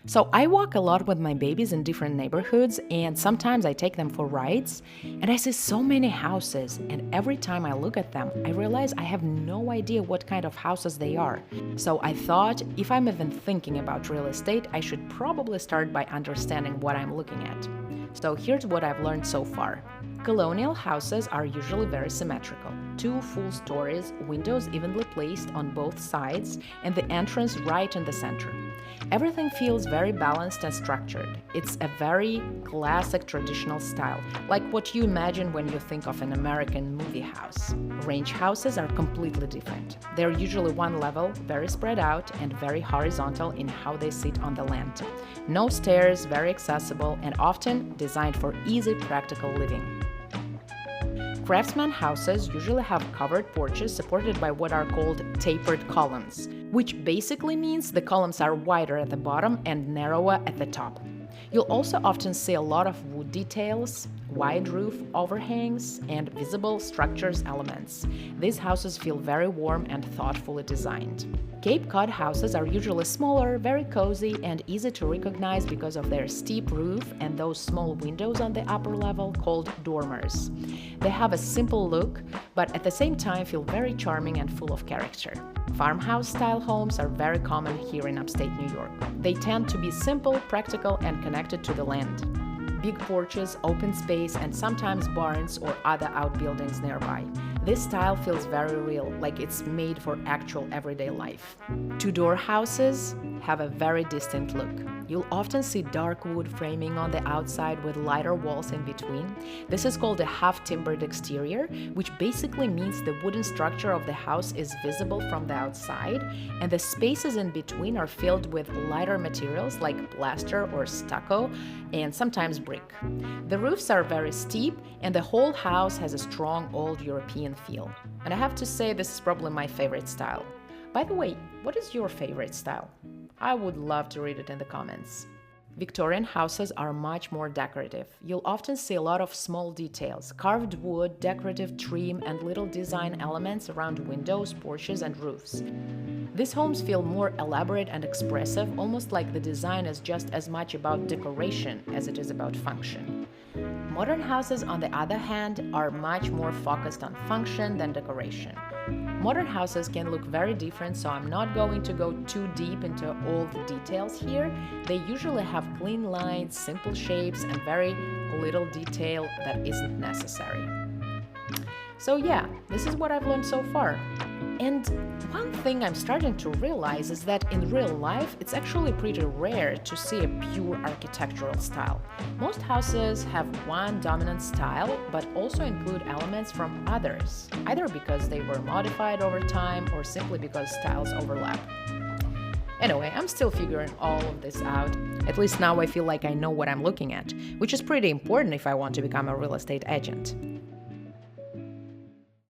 So I walk a lot with my babies in different neighborhoods, and sometimes I take them for rides, and I see so many houses, and every time I look at them, I realize I have no idea what kind of houses they are. So I thought if I'm even thinking about real estate, I should probably start by understanding what I'm looking at. So here's what I've learned so far. Colonial houses are usually very symmetrical. Two full stories, windows evenly placed on both sides, and the entrance right in the center. Everything feels very balanced and structured. It's a very classic traditional style, like what you imagine when you think of an American movie house. Ranch houses are completely different. They're usually one level, very spread out, and very horizontal in how they sit on the land. No stairs, very accessible, and often designed for easy, practical living. Craftsman houses usually have covered porches supported by what are called tapered columns, which basically means the columns are wider at the bottom and narrower at the top. You'll also often see a lot of wood details, wide roof overhangs, and visible structures elements. These houses feel very warm and thoughtfully designed. Cape Cod houses are usually smaller, very cozy, and easy to recognize because of their steep roof and those small windows on the upper level called dormers. They have a simple look, but at the same time feel very charming and full of character. Farmhouse-style homes are very common here in upstate New York. They tend to be simple, practical, and connected to the land. Big porches, open space, and sometimes barns or other outbuildings nearby. This style feels very real, like it's made for actual everyday life. Two-door houses have a very distinct look. You'll often see dark wood framing on the outside with lighter walls in between. This is called a half-timbered exterior, which basically means the wooden structure of the house is visible from the outside, and the spaces in between are filled with lighter materials like plaster or stucco, and sometimes brick. The roofs are very steep, and the whole house has a strong old European feel. And I have to say, this is probably my favorite style. By the way, what is your favorite style? I would love to read it in the comments. Victorian houses are much more decorative. You'll often see a lot of small details, carved wood, decorative trim, and little design elements around windows, porches, and roofs. These homes feel more elaborate and expressive, almost like the design is just as much about decoration as it is about function. Modern houses, on the other hand, are much more focused on function than decoration. Modern houses can look very different, so I'm not going to go too deep into all the details here. They usually have clean lines, simple shapes, and very little detail that isn't necessary. So yeah, this is what I've learned so far. And one thing I'm starting to realize is that in real life, it's actually pretty rare to see a pure architectural style. Most houses have one dominant style, but also include elements from others, either because they were modified over time or simply because styles overlap. Anyway, I'm still figuring all of this out. At least now I feel like I know what I'm looking at, which is pretty important if I want to become a real estate agent.